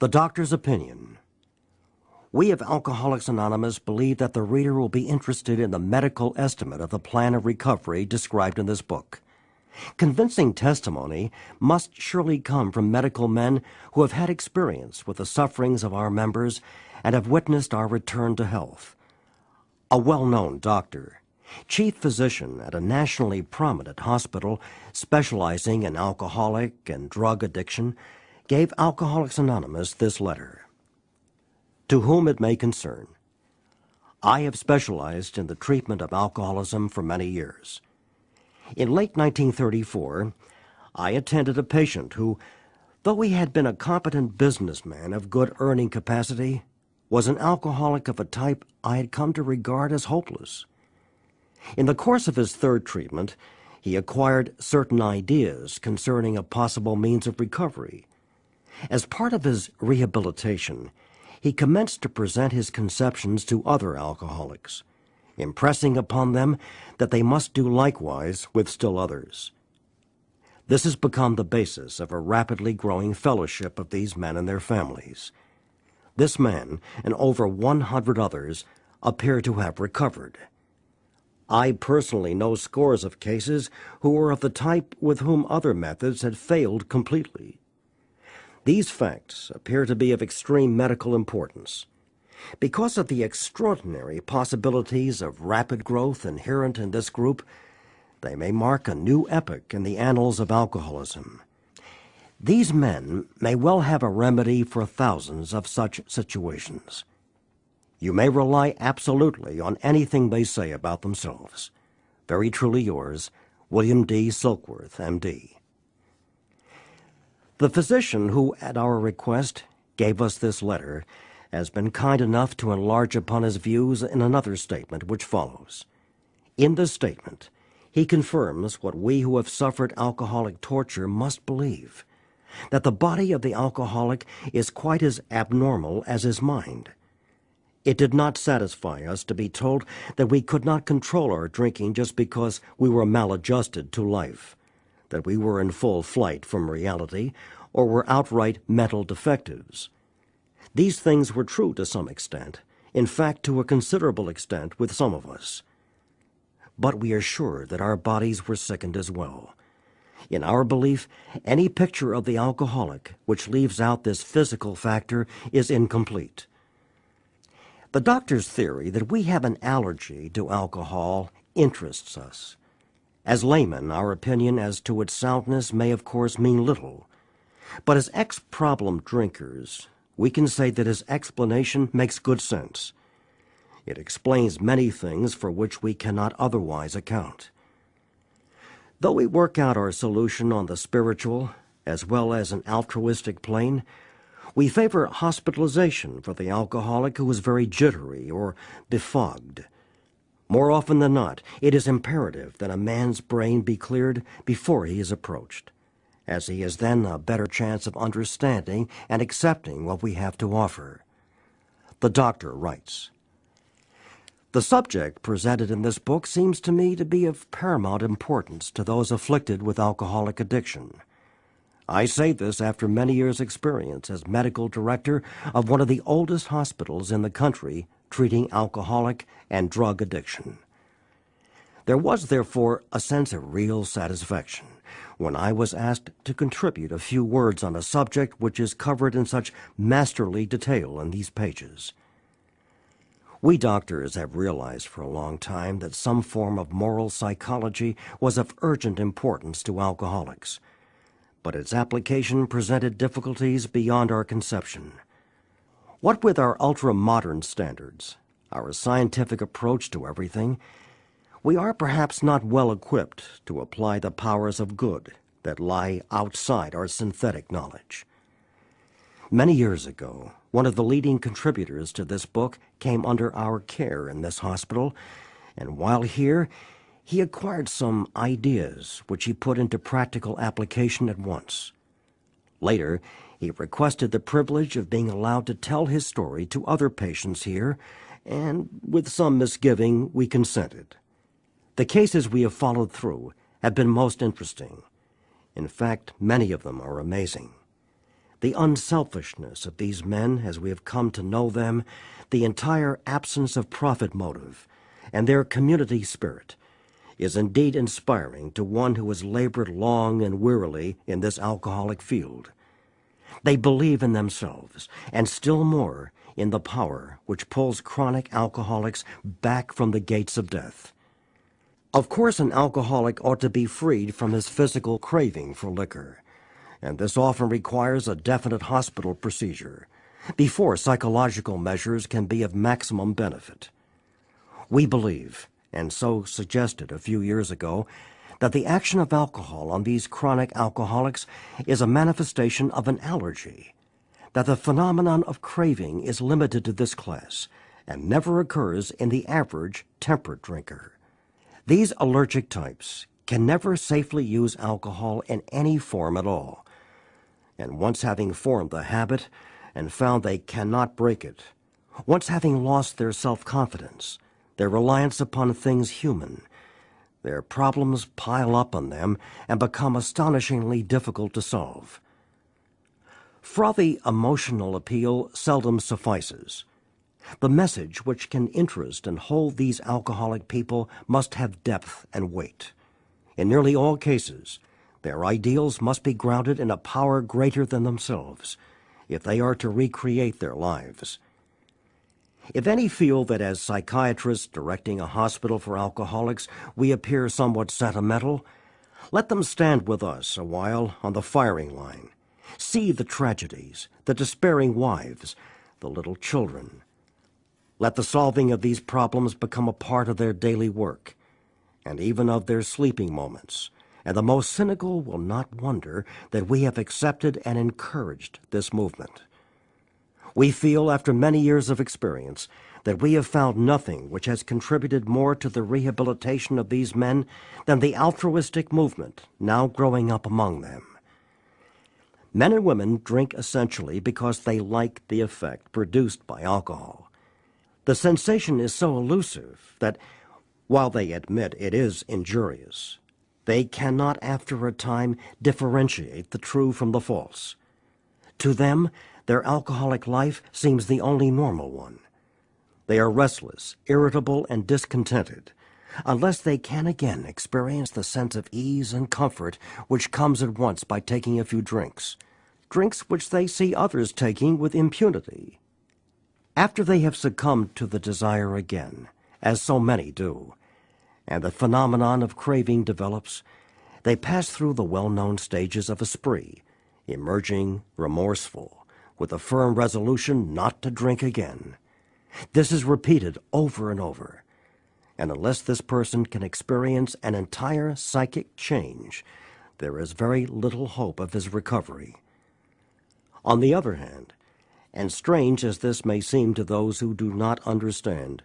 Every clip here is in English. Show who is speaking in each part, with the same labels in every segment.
Speaker 1: The doctor's opinion. We of Alcoholics Anonymous believe that the reader will be interested in the medical estimate of the plan of recovery described in this book. Convincing testimony must surely come from medical men who have had experience with the sufferings of our members and have witnessed our return to health. A well-known doctor, chief physician at a nationally prominent hospital specializing in alcoholic and drug addiction, gave Alcoholics Anonymous this letter. To whom it may concern, I have specialized in the treatment of alcoholism for many years. In late 1934, I attended a patient who, though he had been a competent businessman of good earning capacity, was an alcoholic of a type I had come to regard as hopeless. In the course of his third treatment, he acquired certain ideas concerning a possible means of recovery. As part of his rehabilitation, he commenced to present his conceptions to other alcoholics, impressing upon them that they must do likewise with still others. This has become the basis of a rapidly growing fellowship of these men and their families. This man and over 100 others appear to have recovered. I personally know scores of cases who were of the type with whom other methods had failed completely. These facts appear to be of extreme medical importance. Because of the extraordinary possibilities of rapid growth inherent in this group, they may mark a new epoch in the annals of alcoholism. These men may well have a remedy for thousands of such situations. You may rely absolutely on anything they say about themselves. Very truly yours, William D. Silkworth, M.D. The physician who, at our request, gave us this letter has been kind enough to enlarge upon his views in another statement which follows. In this statement, he confirms what we who have suffered alcoholic torture must believe, that the body of the alcoholic is quite as abnormal as his mind. It did not satisfy us to be told that we could not control our drinking just because we were maladjusted to life, that we were in full flight from reality, or were outright mental defectives. These things were true to some extent, in fact to a considerable extent with some of us. But we are sure that our bodies were sickened as well. In our belief, any picture of the alcoholic which leaves out this physical factor is incomplete. The doctor's theory that we have an allergy to alcohol interests us. As laymen, our opinion as to its soundness may of course mean little, but as ex-problem drinkers, we can say that his explanation makes good sense. It explains many things for which we cannot otherwise account. Though we work out our solution on the spiritual as well as an altruistic plane, we favor hospitalization for the alcoholic who is very jittery or befogged. More often than not, it is imperative that a man's brain be cleared before he is approached, as he has then a better chance of understanding and accepting what we have to offer. The doctor writes, the subject presented in this book seems to me to be of paramount importance to those afflicted with alcoholic addiction. I say this after many years' experience as medical director of one of the oldest hospitals in the country treating alcoholic and drug addiction. There was, therefore, a sense of real satisfaction when I was asked to contribute a few words on a subject which is covered in such masterly detail in these pages. We doctors have realized for a long time that some form of moral psychology was of urgent importance to alcoholics, but its application presented difficulties beyond our conception. What with our ultra-modern standards, our scientific approach to everything, we are perhaps not well equipped to apply the powers of good that lie outside our synthetic knowledge. Many years ago, one of the leading contributors to this book came under our care in this hospital, and while here, he acquired some ideas which he put into practical application at once. Later, he requested the privilege of being allowed to tell his story to other patients here, and with some misgiving, we consented. The cases we have followed through have been most interesting. In fact, many of them are amazing. the unselfishness of these men as we have come to know them, the entire absence of profit motive, and their community spirit, is indeed inspiring to one who has labored long and wearily in this alcoholic field. They believe in themselves, and still more in the power which pulls chronic alcoholics back from the gates of death. Of course, an alcoholic ought to be freed from his physical craving for liquor, and this often requires a definite hospital procedure before psychological measures can be of maximum benefit. We believe, and so suggested a few years ago, that the action of alcohol on these chronic alcoholics is a manifestation of an allergy, that the phenomenon of craving is limited to this class and never occurs in the average temperate drinker. These allergic types can never safely use alcohol in any form at all, and once having formed the habit and found they cannot break it, once having lost their self-confidence, their reliance upon things human, their problems pile up on them and become astonishingly difficult to solve. Frothy emotional appeal seldom suffices. The message which can interest and hold these alcoholic people must have depth and weight. In nearly all cases, their ideals must be grounded in a power greater than themselves, if they are to recreate their lives. If any feel that as psychiatrists directing a hospital for alcoholics we appear somewhat sentimental, let them stand with us a while on the firing line, see the tragedies, the despairing wives, the little children. Let the solving of these problems become a part of their daily work, and even of their sleeping moments, and the most cynical will not wonder that we have accepted and encouraged this movement. We feel, after many years of experience, that we have found nothing which has contributed more to the rehabilitation of these men than the altruistic movement now growing up among them. Men and women drink essentially because they like the effect produced by alcohol. The sensation is so elusive that, while they admit it is injurious, they cannot after a time differentiate the true from the false. To them, their alcoholic life seems the only normal one. They are restless, irritable, and discontented, unless they can again experience the sense of ease and comfort which comes at once by taking a few drinks which they see others taking with impunity. After they have succumbed to the desire again, as so many do, and the phenomenon of craving develops, they pass through the well-known stages of a spree, emerging remorseful, with a firm resolution not to drink again. This is repeated over and over, and unless this person can experience an entire psychic change, there is very little hope of his recovery. On the other hand, and strange as this may seem to those who do not understand,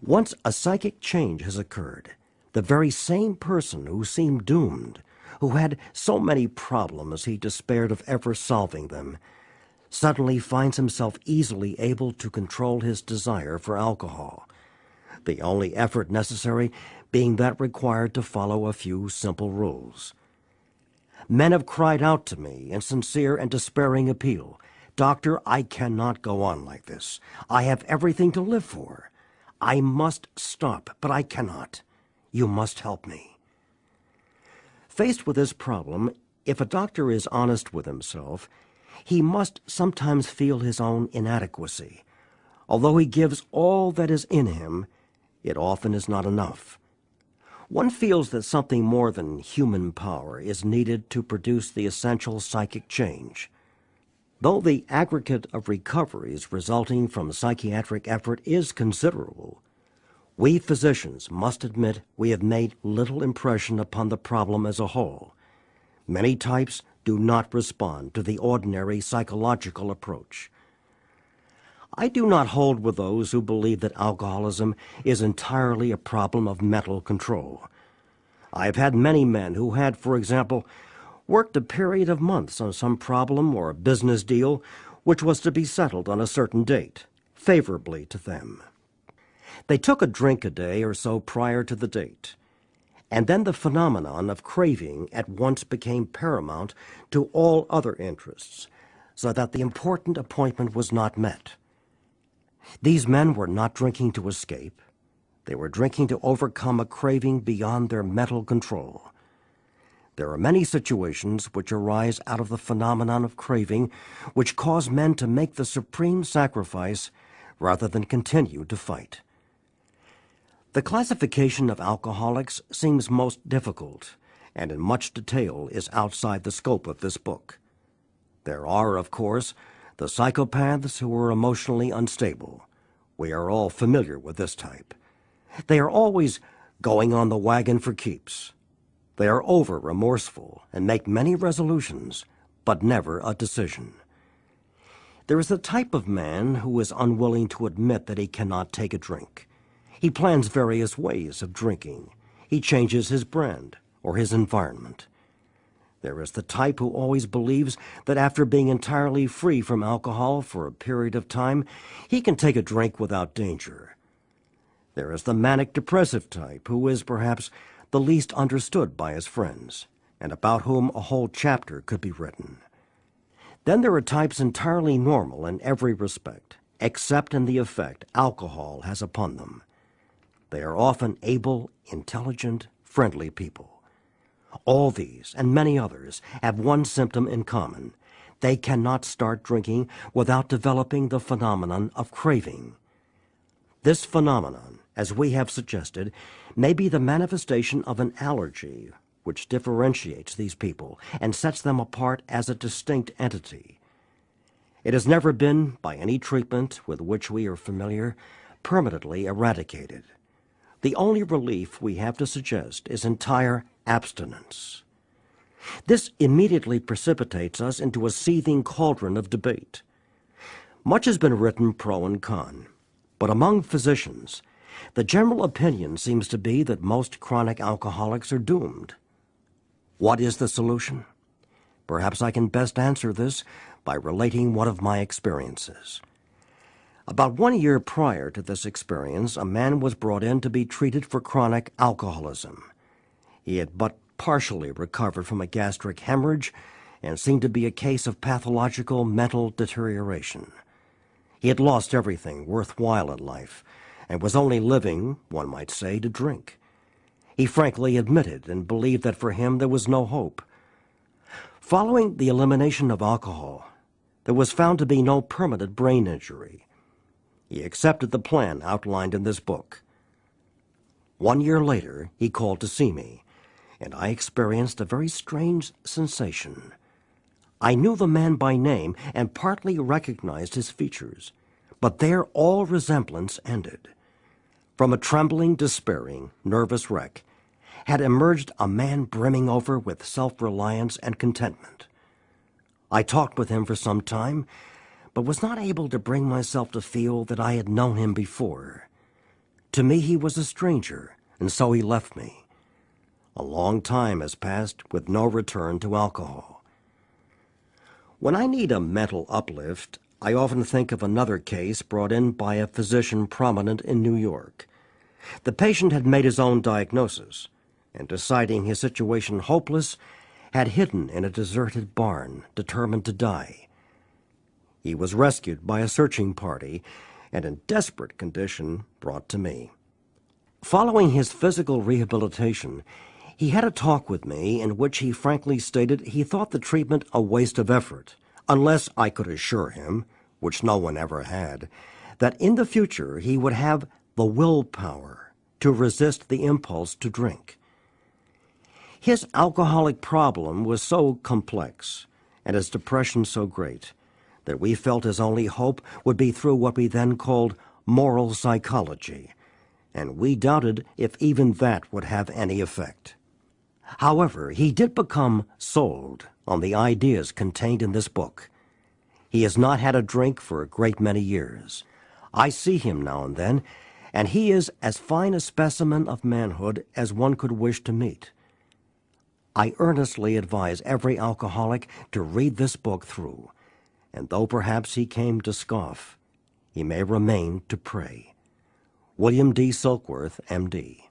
Speaker 1: once a psychic change has occurred, the very same person who seemed doomed, who had so many problems he despaired of ever solving them, suddenly finds himself easily able to control his desire for alcohol, the only effort necessary being that required to follow a few simple rules. Men have cried out to me in sincere and despairing appeal, "Doctor, I cannot go on like this. I have everything to live for. I must stop, but I cannot. You must help me." Faced with this problem, if a doctor is honest with himself, he must sometimes feel his own inadequacy. Although he gives all that is in him, it often is not enough. One feels that something more than human power is needed to produce the essential psychic change. Though the aggregate of recoveries resulting from psychiatric effort is considerable, we physicians must admit we have made little impression upon the problem as a whole. Many types do not respond to the ordinary psychological approach. I do not hold with those who believe that alcoholism is entirely a problem of mental control. I have had many men who had, for example, worked a period of months on some problem or business deal which was to be settled on a certain date, favorably to them. They took a drink a day or so prior to the date, and then the phenomenon of craving at once became paramount to all other interests, so that the important appointment was not met. These men were not drinking to escape. They were drinking to overcome a craving beyond their mental control. There are many situations which arise out of the phenomenon of craving which cause men to make the supreme sacrifice rather than continue to fight. The classification of alcoholics seems most difficult, and in much detail is outside the scope of this book. There are, of course, the psychopaths who are emotionally unstable. We are all familiar with this type. They are always going on the wagon for keeps. They are over-remorseful and make many resolutions, but never a decision. There is the type of man who is unwilling to admit that he cannot take a drink. He plans various ways of drinking. He changes his brand or his environment. There is the type who always believes that after being entirely free from alcohol for a period of time, he can take a drink without danger. There is the manic-depressive type who is perhaps the least understood by his friends, and about whom a whole chapter could be written. Then there are types entirely normal in every respect, except in the effect alcohol has upon them. They are often able, intelligent, friendly people. All these, and many others, have one symptom in common. They cannot start drinking without developing the phenomenon of craving. This phenomenon, as we have suggested, may be the manifestation of an allergy which differentiates these people and sets them apart as a distinct entity. It has never been, by any treatment with which we are familiar, permanently eradicated. The only relief we have to suggest is entire abstinence. This immediately precipitates us into a seething cauldron of debate. Much has been written pro and con, but among physicians, the general opinion seems to be that most chronic alcoholics are doomed. What is the solution? Perhaps I can best answer this by relating one of my experiences. About 1 year prior to this experience, a man was brought in to be treated for chronic alcoholism. He had but partially recovered from a gastric hemorrhage and seemed to be a case of pathological mental deterioration. He had lost everything worthwhile in life and was only living, one might say, to drink. He frankly admitted and believed that for him there was no hope. Following the elimination of alcohol, there was found to be no permanent brain injury. He accepted the plan outlined in this book. 1 year later, he called to see me, and I experienced a very strange sensation. I knew the man by name and partly recognized his features, but there all resemblance ended. From a trembling, despairing, nervous wreck had emerged a man brimming over with self-reliance and contentment. I talked with him for some time, but was not able to bring myself to feel that I had known him before. To me he was a stranger, and so he left me. A long time has passed with no return to alcohol. When I need a mental uplift, I often think of another case brought in by a physician prominent in New York. The patient had made his own diagnosis, and deciding his situation hopeless, had hidden in a deserted barn, determined to die. He was rescued by a searching party and in desperate condition brought to me. Following his physical rehabilitation, he had a talk with me in which he frankly stated he thought the treatment a waste of effort, unless I could assure him, which no one ever had, that in the future he would have the willpower to resist the impulse to drink. His alcoholic problem was so complex and his depression so great that we felt his only hope would be through what we then called moral psychology, and we doubted if even that would have any effect. However, he did become sold on the ideas contained in this book. He has not had a drink for a great many years. I see him now and then, and he is as fine a specimen of manhood as one could wish to meet. I earnestly advise every alcoholic to read this book through, and though perhaps he came to scoff, he may remain to pray. William D. Silkworth, M.D.